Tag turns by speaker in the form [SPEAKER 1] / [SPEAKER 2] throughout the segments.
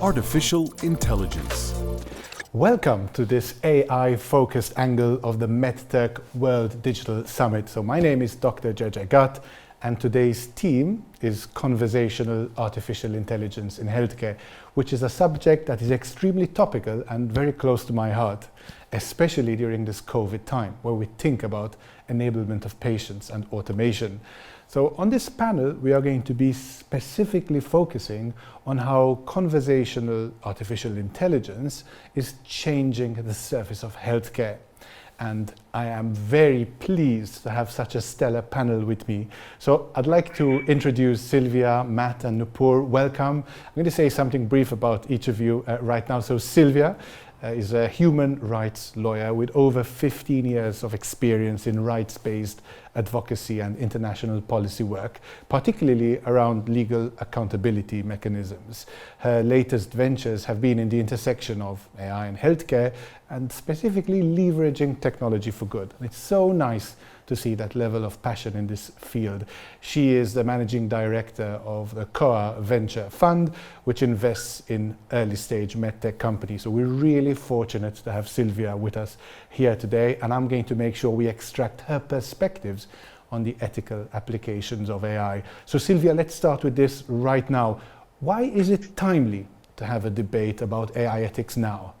[SPEAKER 1] Artificial Intelligence.
[SPEAKER 2] Welcome to this AI-focused angle of the MedTech World Digital Summit. So my name is Dr. Gege Gatt, and today's theme is Conversational Artificial Intelligence in Healthcare, which is a subject that is extremely topical and very close to my heart, especially during this COVID time, where we think about enablement of patients and automation. So on this panel, we are going to be specifically focusing on how conversational artificial intelligence is changing the surface of healthcare. And I am very pleased to have such a stellar panel with me. So I'd like to introduce Sylvia, Matt, and Nupur. Welcome. I'm going to say something brief about each of you right now. So Sylvia is a human rights lawyer with over 15 years of experience in rights-based advocacy and international policy work, particularly around legal accountability mechanisms. Her latest ventures have been in the intersection of AI and healthcare, and specifically leveraging technology for good. And it's so nice to see that level of passion in this field. She is the managing director of the COA Venture Fund, which invests in early stage medtech companies. So we're really fortunate to have Sylvia with us here today, and I'm going to make sure we extract her perspectives on the ethical applications of AI. So Sylvia, let's start with this right now. Why is it timely to have a debate about AI ethics now?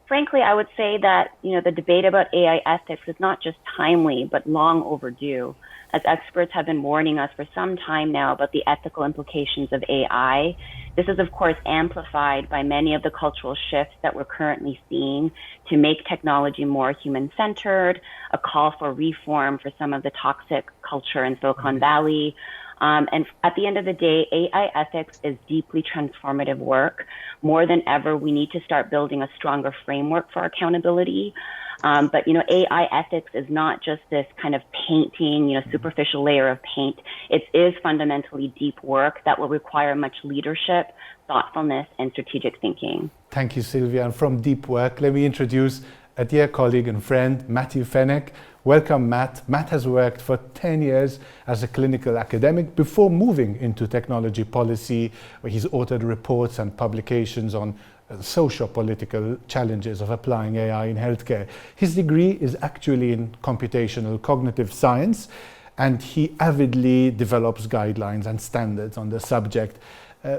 [SPEAKER 3] Frankly, I would say that, the debate about AI ethics is not just timely, but long overdue, as experts have been warning us for some time now about the ethical implications of AI. This is, of course, amplified by many of the cultural shifts that we're currently seeing to make technology more human-centered, a call for reform for some of the toxic culture in Silicon Valley. And at the end of the day, AI ethics is deeply transformative work. More than ever, we need to start building a stronger framework for accountability. But AI ethics is not just this kind of painting, superficial layer of paint. It is fundamentally deep work that will require much leadership, thoughtfulness, and strategic thinking.
[SPEAKER 2] Thank you, Sylvia. And from deep work, let me introduce a dear colleague and friend, Matthew Fenech. Welcome, Matt. Matt has worked for 10 years as a clinical academic before moving into technology policy, where he's authored reports and publications on socio-political challenges of applying AI in healthcare. His degree is actually in computational cognitive science, and he avidly develops guidelines and standards on the subject.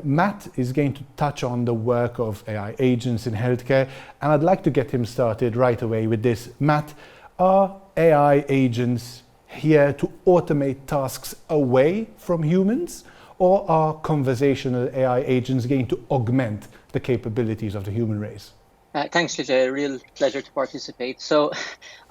[SPEAKER 2] Matt is going to touch on the work of AI agents in healthcare, and I'd like to get him started right away with this. Matt, are AI agents here to automate tasks away from humans, or are conversational AI agents going to augment the capabilities of the human race?
[SPEAKER 4] Thanks, Gege. A real pleasure to participate. So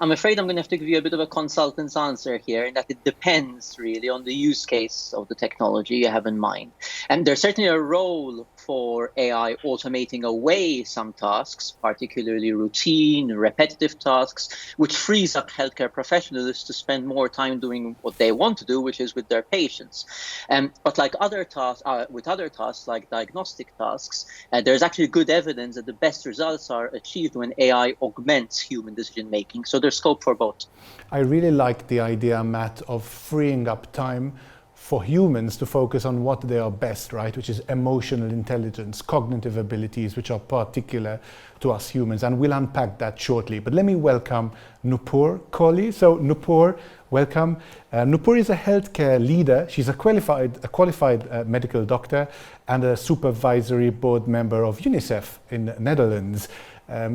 [SPEAKER 4] I'm afraid I'm going to have to give you a bit of a consultant's answer here, in that it depends really on the use case of the technology you have in mind. And there's certainly a role for AI automating away some tasks, particularly routine, repetitive tasks, which frees up healthcare professionals to spend more time doing what they want to do, which is with their patients. But like other tasks, with other tasks like diagnostic tasks, there's actually good evidence that the best results are achieved when AI augments human decision making. So there's scope for both.
[SPEAKER 2] I really like the idea, Matt, of freeing up time for humans to focus on what they are best, right? Which is emotional intelligence, cognitive abilities, which are particular to us humans. And we'll unpack that shortly. But let me welcome Nupur Kohli. So Nupur, welcome. Nupur is a healthcare leader. She's a qualified medical doctor and a supervisory board member of UNICEF in the Netherlands.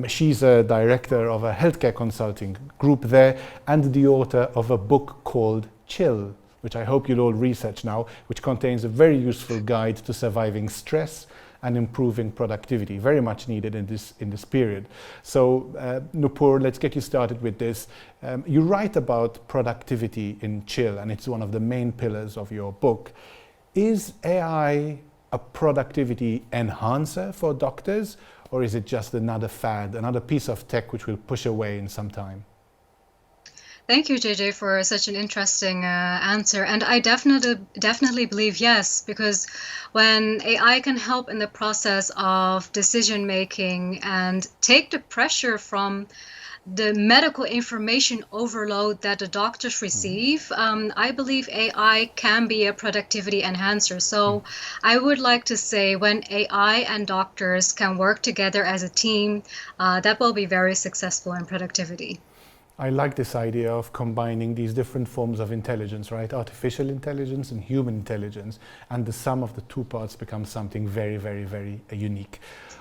[SPEAKER 2] She's a director of a healthcare consulting group there and the author of a book called Chill, which I hope you'll all research now, which contains a very useful guide to surviving stress and improving productivity, very much needed in this period. So Nupur, let's get you started with this. You write about productivity in Chill, and it's one of the main pillars of your book. Is AI a productivity enhancer for doctors, or is it just another fad, another piece of tech which will push away in some time?
[SPEAKER 5] Thank you, JJ, for such an interesting answer. And I definitely believe yes, because when AI can help in the process of decision making and take the pressure from the medical information overload that the doctors receive, I believe AI can be a productivity enhancer. So I would like to say when AI and doctors can work together as a team, that will be very successful in productivity.
[SPEAKER 2] I like this idea of combining these different forms of intelligence, right? Artificial intelligence and human intelligence, and the sum of the two parts becomes something very, very, very unique.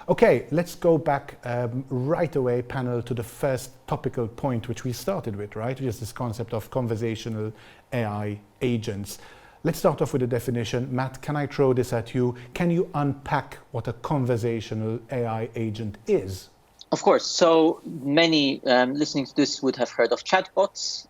[SPEAKER 2] Okay, let's go back right away, panel, to the first topical point which we started with, right? Which is this concept of conversational AI agents. Let's start off with a definition. Matt, can I throw this at you? Can you unpack what a conversational AI agent is?
[SPEAKER 4] Of course. So many listening to this would have heard of chatbots.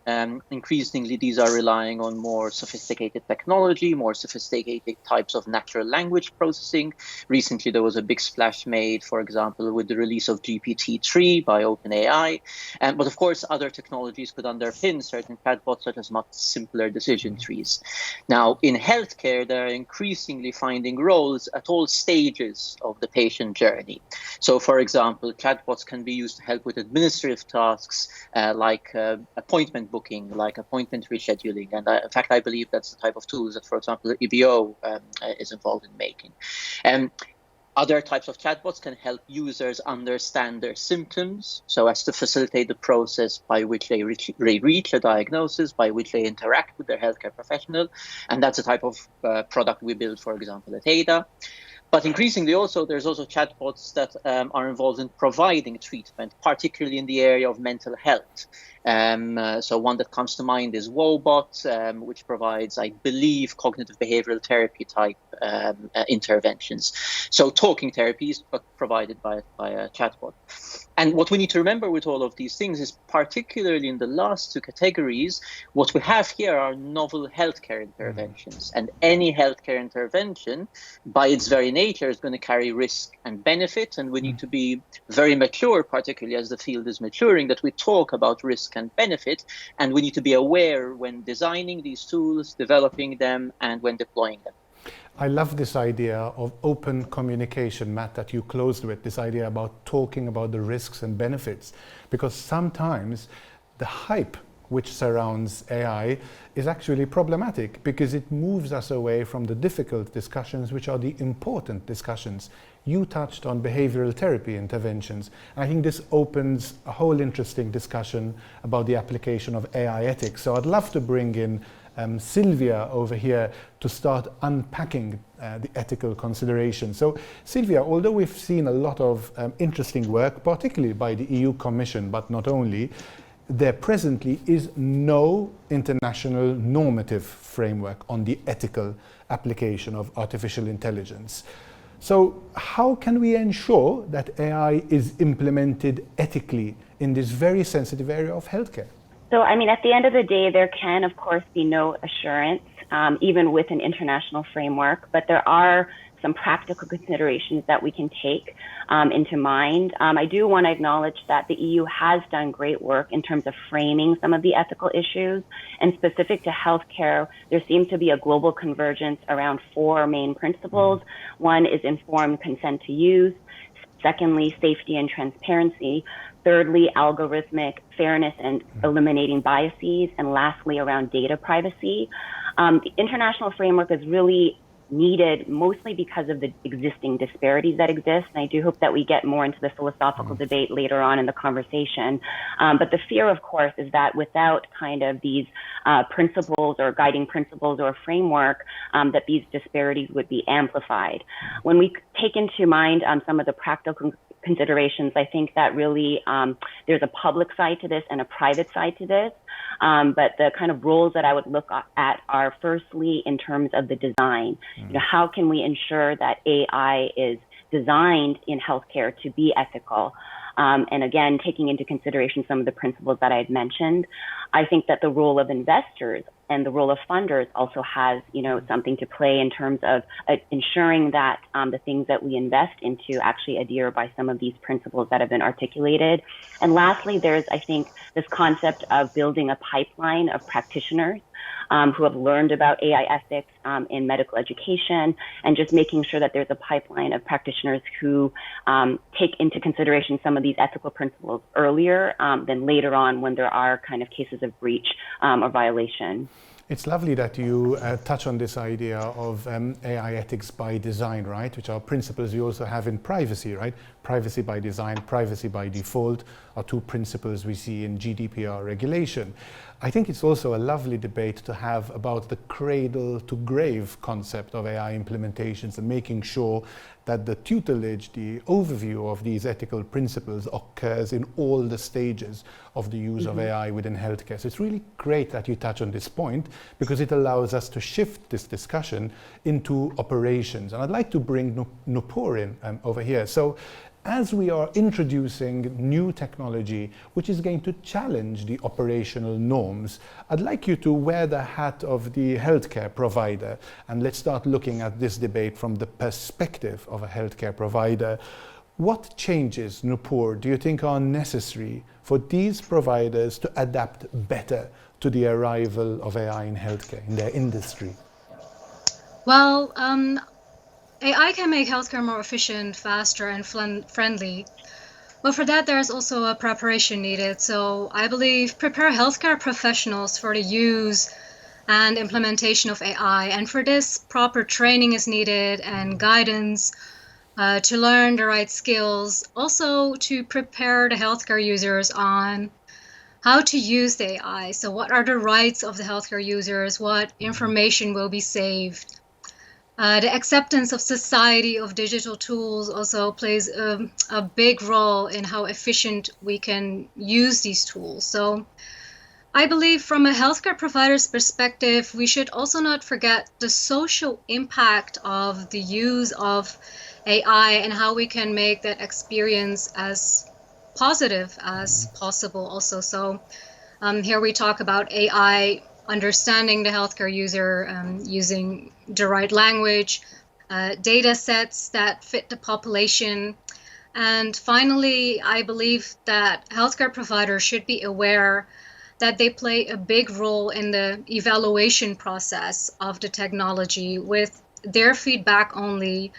[SPEAKER 4] Increasingly, these are relying on more sophisticated technology, more sophisticated types of natural language processing. Recently, there was a big splash made, for example, with the release of GPT-3 by OpenAI. But of course, other technologies could underpin certain chatbots, such as much simpler decision trees. Now, in healthcare, they're increasingly finding roles at all stages of the patient journey. So, for example, chatbots can be used to help with administrative tasks like appointment booking, like appointment rescheduling. And in fact, I believe that's the type of tools that, for example, EBO is involved in making. Other types of chatbots can help users understand their symptoms so as to facilitate the process by which they reach a diagnosis, by which they interact with their healthcare professional. And that's a type of product we build, for example, at Ada. But increasingly also, there's also chatbots that are involved in providing treatment, particularly in the area of mental health. So one that comes to mind is Wobot, which provides, I believe, cognitive behavioral therapy type interventions. So talking therapies, but provided by a chatbot. And what we need to remember with all of these things is, particularly in the last two categories, what we have here are novel healthcare interventions. And any healthcare intervention, by its very nature, is going to carry risk and benefit. And we need to be very mature, particularly as the field is maturing, that we talk about risk and benefit. And we need to be aware when designing these tools, developing them, and when deploying them.
[SPEAKER 2] I love this idea of open communication, Matt, that you closed with, this idea about talking about the risks and benefits, because sometimes the hype which surrounds AI is actually problematic because it moves us away from the difficult discussions, which are the important discussions. You touched on behavioral therapy interventions. And I think this opens a whole interesting discussion about the application of AI ethics. So I'd love to bring in Sylvia over here to start unpacking the ethical considerations. So Sylvia, although we've seen a lot of interesting work, particularly by the EU Commission, but not only, there presently is no international normative framework on the ethical application of artificial intelligence. So how can we ensure that AI is implemented ethically in this very sensitive area of healthcare?
[SPEAKER 3] So, I mean, at the end of the day, there can, of course, be no assurance, even with an international framework, but there are some practical considerations that we can take into mind. I do want to acknowledge that the EU has done great work in terms of framing some of the ethical issues, and specific to healthcare, there seems to be a global convergence around four main principles. One is informed consent to use. Secondly, safety and transparency. Thirdly, algorithmic fairness and eliminating biases. And lastly, around data privacy. The international framework is really needed mostly because of the existing disparities that exist. And I do hope that we get more into the philosophical debate later on in the conversation. But the fear, of course, is that without kind of these principles or guiding principles or framework, that these disparities would be amplified. When we take into mind some of the practical considerations, I think that really there's a public side to this and a private side to this. But the kind of roles that I would look at are firstly in terms of the design. You know, how can we ensure that AI is designed in healthcare to be ethical? And again, taking into consideration some of the principles that I had mentioned, I think that the role of investors and the role of funders also has, you know, something to play in terms of ensuring that the things that we invest into actually adhere by some of these principles that have been articulated. And lastly, there's, I think, this concept of building a pipeline of practitioners who have learned about AI ethics in medical education, and just making sure that there's a pipeline of practitioners who take into consideration some of these ethical principles earlier than later on when there are kind of cases of breach or violation.
[SPEAKER 2] It's lovely that you touch on this idea of AI ethics by design, right? Which are principles you also have in privacy, right? Privacy by design, privacy by default are two principles we see in GDPR regulation. I think it's also a lovely debate to have about the cradle to grave concept of AI implementations and making sure that the tutelage, the overview of these ethical principles occurs in all the stages of the use of AI within healthcare. So it's really great that you touch on this point because it allows us to shift this discussion into operations. And I'd like to bring Nupur in over here. So as we are introducing new technology which is going to challenge the operational norms, I'd like you to wear the hat of the healthcare provider, and let's start looking at this debate from the perspective of a healthcare provider. What changes, Nupur, do you think are necessary for these providers to adapt better to the arrival of AI in healthcare, in their industry?
[SPEAKER 5] Well, AI can make healthcare more efficient, faster, and friendly. But for that, there's also a preparation needed. So I believe prepare healthcare professionals for the use and implementation of AI. And for this, proper training is needed and guidance to learn the right skills. Also to prepare the healthcare users on how to use the AI. So what are the rights of the healthcare users? What information will be saved? The acceptance of society of digital tools also plays a big role in how efficient we can use these tools. So I believe from a healthcare provider's perspective, we should also not forget the social impact of the use of AI and how we can make that experience as positive as possible also. So here we talk about AI understanding the healthcare user, using the right language, data sets that fit the population. And finally, I believe that healthcare providers should be aware that they play a big role in the evaluation process of the technology. With their feedback only,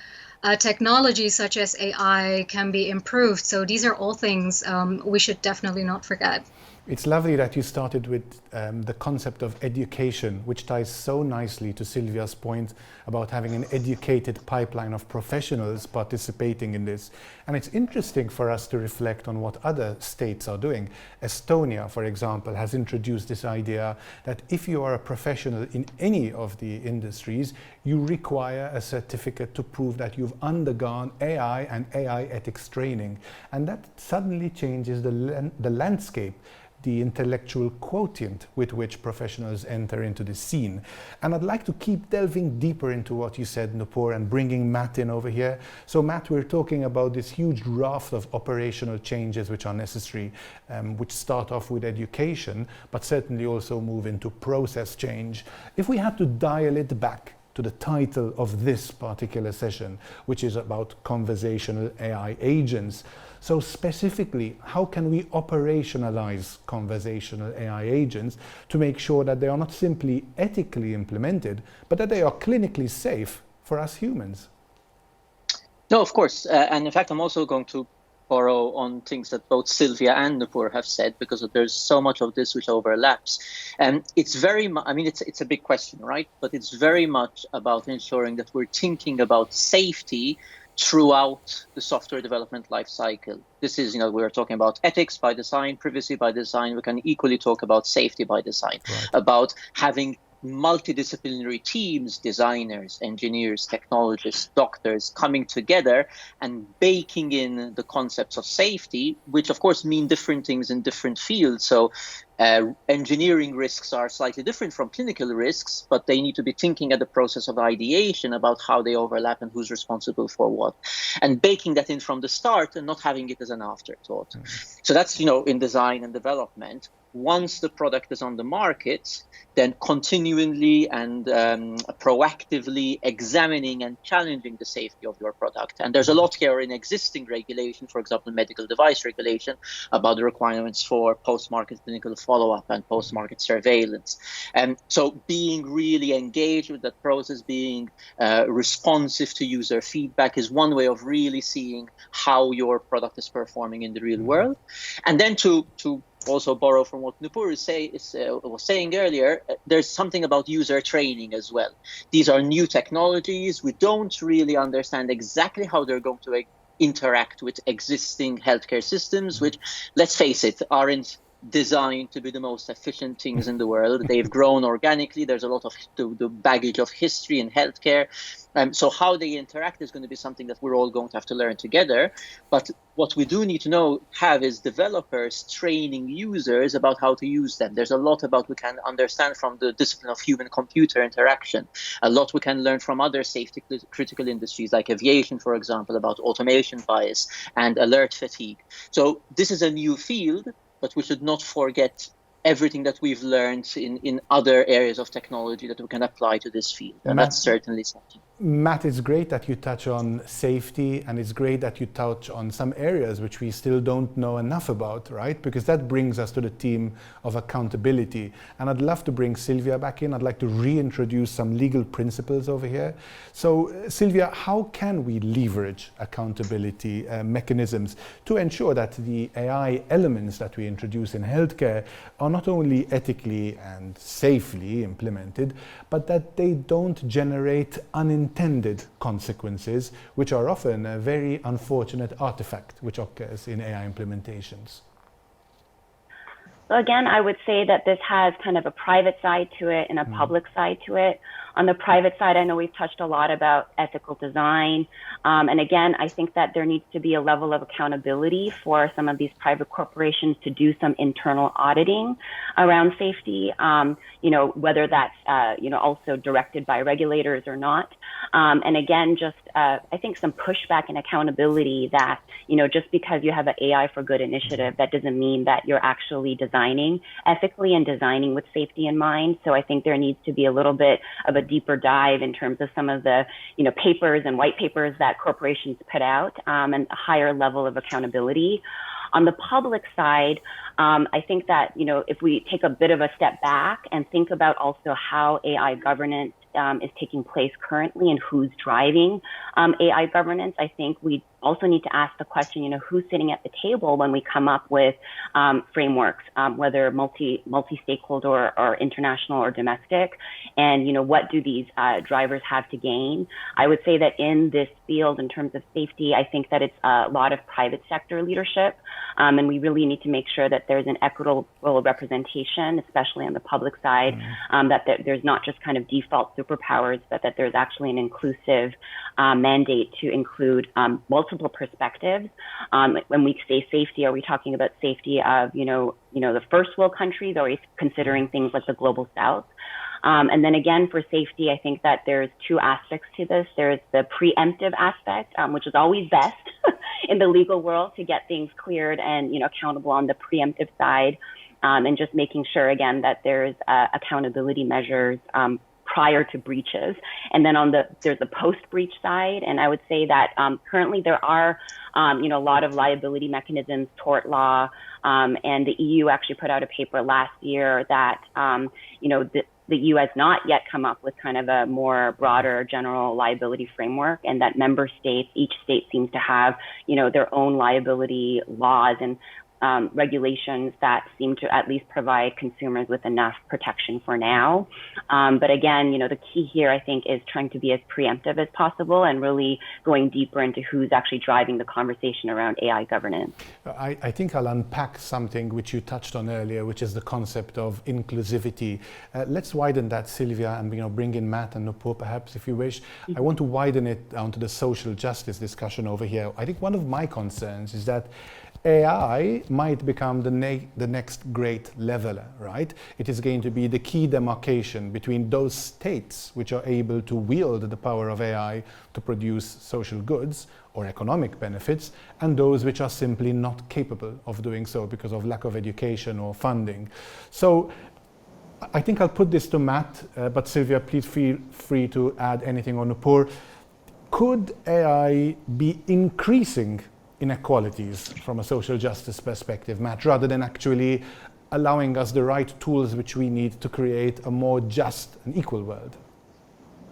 [SPEAKER 5] technology such as AI can be improved. So these are all things we should definitely not forget.
[SPEAKER 2] It's lovely that you started with the concept of education, which ties so nicely to Sylvia's point about having an educated pipeline of professionals participating in this. And it's interesting for us to reflect on what other states are doing. Estonia, for example, has introduced this idea that if you are a professional in any of the industries, you require a certificate to prove that you've undergone AI and AI ethics training. And that suddenly changes the landscape, the intellectual quotient with which professionals enter into the scene. And I'd like to keep delving deeper into what you said, Nupur, and bringing Matt in over here. So Matt, we're talking about this huge raft of operational changes which are necessary, which start off with education, but certainly also move into process change. If we had to dial it back to the title of this particular session, which is about conversational AI agents. So specifically, how can we operationalize conversational AI agents to make sure that they are not simply ethically implemented, but that they are clinically safe for us humans?
[SPEAKER 4] No, of course. And in fact, I'm also going to borrow on things that both Sylvia and Nupur have said, because there's so much of this which overlaps. And it's very much, I mean, it's a big question, right? But it's very much about ensuring that we're thinking about safety throughout the software development life cycle. This is, we're talking about ethics by design, privacy by design. We can equally talk about safety by design, right. About having multidisciplinary teams, designers, engineers, technologists, doctors coming together and baking in the concepts of safety, which of course mean different things in different fields. So engineering risks are slightly different from clinical risks, but they need to be thinking at the process of ideation about how they overlap and who's responsible for what, and baking that in from the start and not having it as an afterthought. Mm-hmm. So that's, in design and development. once the product is on the market, then continually and proactively examining and challenging the safety of your product. And there's a lot here in existing regulation, for example, medical device regulation, about the requirements for post-market clinical follow-up and post-market surveillance. And so being really engaged with that process, being responsive to user feedback is one way of really seeing how your product is performing in the real world. And then to also borrow from what Nupur was saying earlier, there's something about user training as well. These are new technologies. We don't really understand exactly how they're going to interact with existing healthcare systems, which, let's face it, aren't designed to be the most efficient things in the world. They've grown organically. There's a lot of the baggage of history in healthcare. So how they interact is going to be something that we're all going to have to learn together. But what we do need to have is developers training users about how to use them. There's a lot about we can understand from the discipline of human-computer interaction. A lot we can learn from other safety critical industries like aviation, for example, about automation bias and alert fatigue. So this is a new field, but we should not forget everything that we've learned in other areas of technology that we can apply to this field. And that's certainly something.
[SPEAKER 2] Matt, it's great that you touch on safety, and it's great that you touch on some areas which we still don't know enough about, right? Because that brings us to the theme of accountability. And I'd love to bring Sylvia back in. I'd like to reintroduce some legal principles over here. So, Sylvia, how can we leverage accountability mechanisms to ensure that the AI elements that we introduce in healthcare are not only ethically and safely implemented, but that they don't generate unintended consequences, which are often a very unfortunate artifact which occurs in AI implementations?
[SPEAKER 3] So again, I would say that this has kind of a private side to it and a public side to it. On the private side, I know we've touched a lot about ethical design. And again, I think that there needs to be a level of accountability for some of these private corporations to do some internal auditing around safety, whether that's, also directed by regulators or not. And again, just I think some pushback and accountability that, just because you have an AI for good initiative, that doesn't mean that you're actually designing ethically and designing with safety in mind. So I think there needs to be a little bit of a deeper dive in terms of some of the, papers and white papers that corporations put out, and a higher level of accountability. On the public side, I think that, if we take a bit of a step back and think about also how AI governance is taking place currently and who's driving AI governance, I think we also need to ask the question, who's sitting at the table when we come up with frameworks, whether multi-stakeholder or international or domestic, and what do these drivers have to gain? I would say that in this field, in terms of safety, I think that it's a lot of private sector leadership, and we really need to make sure that there's an equitable representation, especially on the public side, that there's not just kind of default superpowers, but that there's actually an inclusive mandate to include multiple perspectives. When we say safety, are we talking about safety of, the first world countries, or are we considering things like the global south? And then again, for safety, I think that there's two aspects to this. There's the preemptive aspect, which is always best in the legal world to get things cleared and, accountable on the preemptive side, and just making sure, again, that there's accountability measures prior to breaches. And then there's a post-breach side. And I would say that currently there are, a lot of liability mechanisms, tort law, and the EU actually put out a paper last year that, the EU has not yet come up with kind of a more broader general liability framework, and that member states, each state seems to have, their own liability laws and regulations that seem to at least provide consumers with enough protection for now. But again, the key here, I think, is trying to be as preemptive as possible and really going deeper into who's actually driving the conversation around AI governance.
[SPEAKER 2] I think I'll unpack something which you touched on earlier, which is the concept of inclusivity. Let's widen that, Sylvia, and bring in Matt and Nupur, perhaps, if you wish. I want to widen it onto the social justice discussion over here. I think one of my concerns is that AI might become the next great leveler, right? It is going to be the key demarcation between those states which are able to wield the power of AI to produce social goods or economic benefits, and those which are simply not capable of doing so because of lack of education or funding. So I think I'll put this to Matt, but Sylvia, please feel free to add anything on Nupur. Could AI be increasing inequalities from a social justice perspective, Matt, rather than actually allowing us the right tools which we need to create a more just and equal world?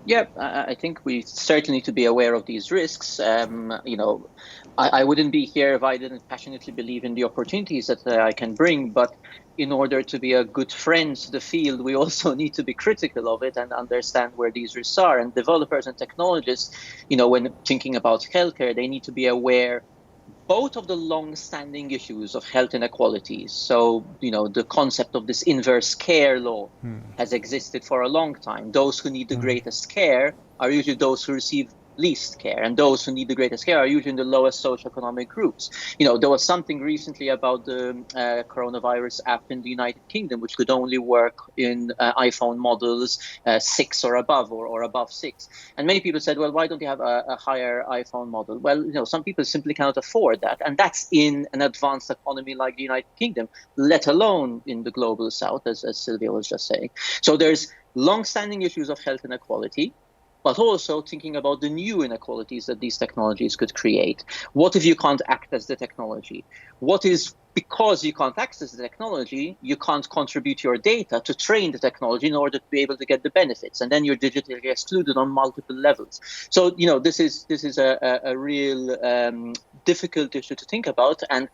[SPEAKER 4] Yeah, I think we certainly need to be aware of these risks. I wouldn't be here if I didn't passionately believe in the opportunities that I can bring. But in order to be a good friend to the field, we also need to be critical of it and understand where these risks are. And developers and technologists, when thinking about healthcare, they need to be aware both of the long-standing issues of health inequalities. So, the concept of this inverse care law has existed for a long time. Those who need the greatest care are usually those who receive least care, and those who need the greatest care are usually in the lowest socioeconomic groups. There was something recently about the coronavirus app in the United Kingdom, which could only work in iPhone models 6 or above, or above 6. And many people said, well, why don't you have a higher iPhone model? Well, some people simply cannot afford that. And that's in an advanced economy like the United Kingdom, let alone in the global south, as Sylvia was just saying. So there's long-standing issues of health inequality, but also thinking about the new inequalities that these technologies could create. What if you can't access the technology? What is, because you can't access the technology, you can't contribute your data to train the technology in order to be able to get the benefits, and then you're digitally excluded on multiple levels. So, this is a real difficult issue to think about. And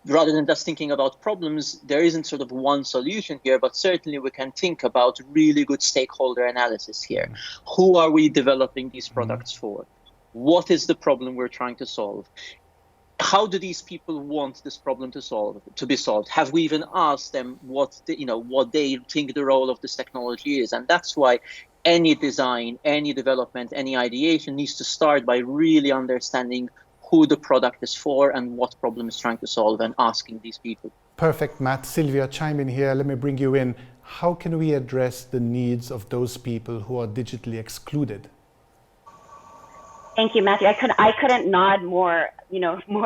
[SPEAKER 4] rather than just thinking about problems, there isn't sort of one solution here, but certainly we can think about really good stakeholder analysis here. Who are we developing these products for? What is the problem we're trying to solve? How do these people want this problem to be solved? Have we even asked them what they think the role of this technology is? And that's why any design, any development, any ideation needs to start by really understanding who the product is for and what problem it's trying to solve, and asking these people.
[SPEAKER 2] Perfect, Matt. Sylvia, chime in here. Let me bring you in. How can we address the needs of those people who are digitally excluded?
[SPEAKER 3] Thank you, Matthew. I couldn't nod more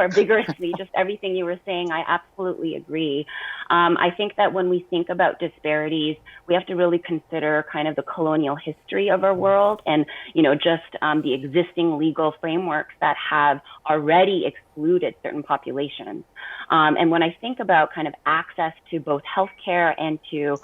[SPEAKER 3] vigorously. Just everything you were saying, I absolutely agree. I think that when we think about disparities, we have to really consider kind of the colonial history of our world, and just the existing legal frameworks that have already excluded certain populations. And when I think about kind of access to both healthcare and to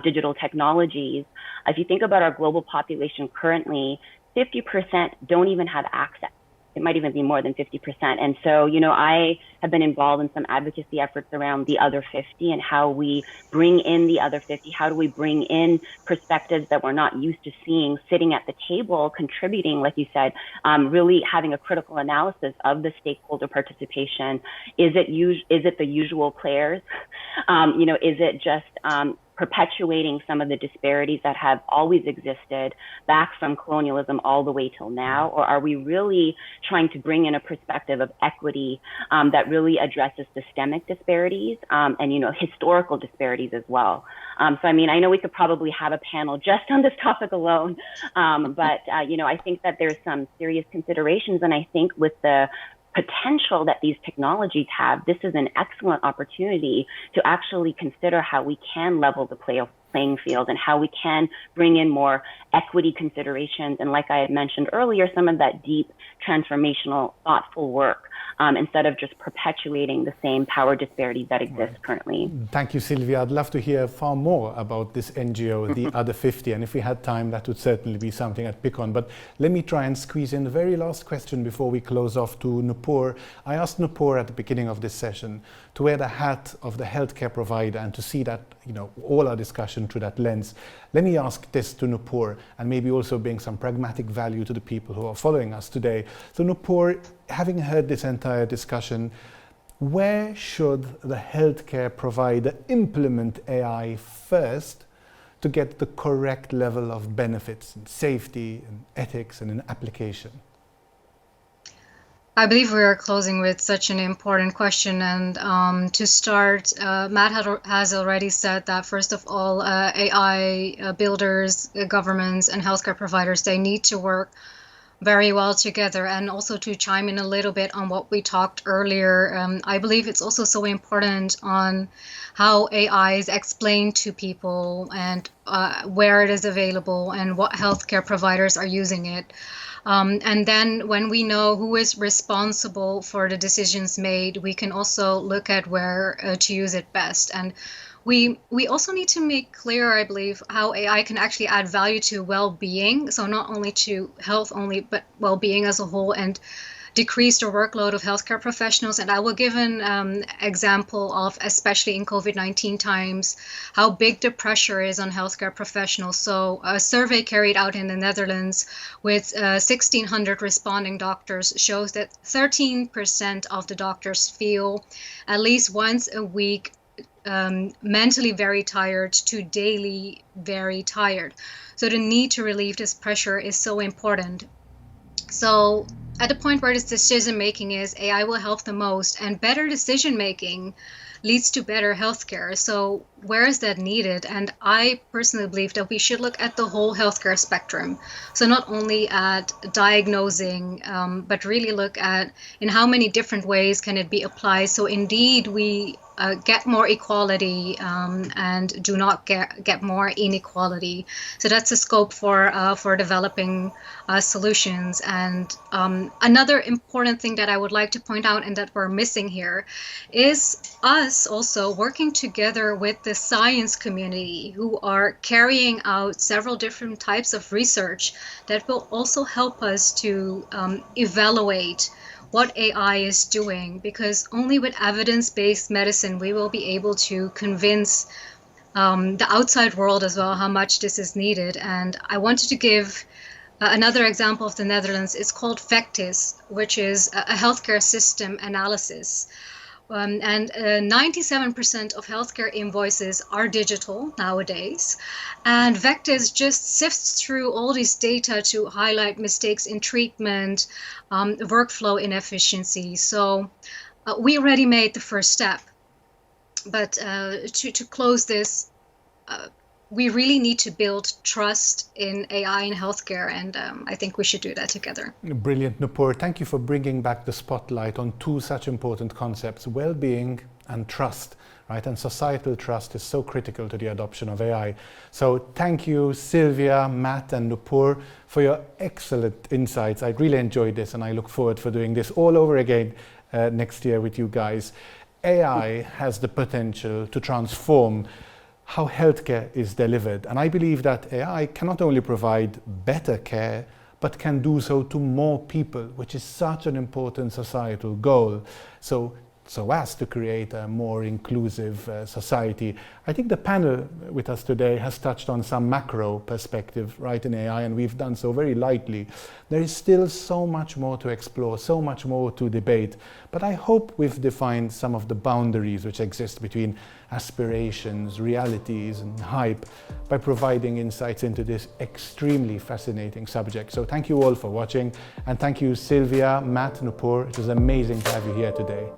[SPEAKER 3] digital technologies, if you think about our global population currently, 50% don't even have access. It might even be more than 50%. And so, I have been involved in some advocacy efforts around the other 50 and how we bring in the other 50. How do we bring in perspectives that we're not used to seeing sitting at the table, contributing, like you said, really having a critical analysis of the stakeholder participation. Is it the usual players? Is it just perpetuating some of the disparities that have always existed back from colonialism all the way till now? Or are we really trying to bring in a perspective of equity that really addresses systemic disparities and, historical disparities as well? So, I know we could probably have a panel just on this topic alone, but, I think that there's some serious considerations. And I think with the potential that these technologies have, this is an excellent opportunity to actually consider how we can level the playing field and how we can bring in more equity considerations. And like I had mentioned earlier, some of that deep, transformational, thoughtful work instead of just perpetuating the same power disparities that exist currently.
[SPEAKER 2] Thank you, Sylvia. I'd love to hear far more about this NGO, the other 50. And if we had time, that would certainly be something I'd pick on. But let me try and squeeze in the very last question before we close off to Nupur. I asked Nupur at the beginning of this session to wear the hat of the healthcare provider and to see that, all our discussion through that lens. Let me ask this to Nupur and maybe also bring some pragmatic value to the people who are following us today. So Nupur, having heard this entire discussion, where should the healthcare provider implement AI first to get the correct level of benefits and safety and ethics and an application?
[SPEAKER 5] I believe we are closing with such an important question. And to start, Matt has already said that, first of all, AI builders, governments, and healthcare providers, they need to work very well together. And also to chime in a little bit on what we talked earlier, I believe it's also so important on how AI is explained to people and where it is available and what healthcare providers are using it. And then when we know who is responsible for the decisions made, we can also look at where to use it best. And we also need to make clear, I believe, how AI can actually add value to well-being. So not only to health only, but well-being as a whole, and decrease the workload of healthcare professionals. And I will give an example of, especially in COVID-19 times, how big the pressure is on healthcare professionals. So a survey carried out in the Netherlands with 1,600 responding doctors shows that 13% of the doctors feel at least once a week mentally very tired to daily very tired. So the need to relieve this pressure is so important. So at the point where this decision making is, AI will help the most, and better decision making leads to better healthcare. So where is that needed? And I personally believe that we should look at the whole healthcare spectrum. So not only at diagnosing, but really look at in how many different ways can it be applied. So indeed we get more equality and do not get more inequality. So that's the scope for developing solutions. And another important thing that I would like to point out and that we're missing here is us also working together with the science community, who are carrying out several different types of research that will also help us to evaluate what AI is doing, because only with evidence-based medicine we will be able to convince the outside world as well how much this is needed. And I wanted to give another example of the Netherlands. It's called Vectis, which is a healthcare system analysis. And 97% of healthcare invoices are digital nowadays. And Vectis just sifts through all this data to highlight mistakes in treatment, workflow inefficiency. So we already made the first step. But to close this, we really need to build trust in AI in healthcare, and I think we should do that together.
[SPEAKER 2] Brilliant, Nupur. Thank you for bringing back the spotlight on two such important concepts, well-being and trust, right? And societal trust is so critical to the adoption of AI. So thank you, Sylvia, Matt, and Nupur, for your excellent insights. I really enjoyed this, and I look forward for doing this all over again next year with you guys. AI has the potential to transform how healthcare is delivered. And I believe that AI can not only provide better care, but can do so to more people, which is such an important societal goal. So as to create a more inclusive society. I think the panel with us today has touched on some macro perspective, right, in AI, and we've done so very lightly. There is still so much more to explore, so much more to debate, but I hope we've defined some of the boundaries which exist between aspirations, realities, and hype by providing insights into this extremely fascinating subject. So thank you all for watching, and thank you, Sylvia, Matt, Nupur. It was amazing to have you here today.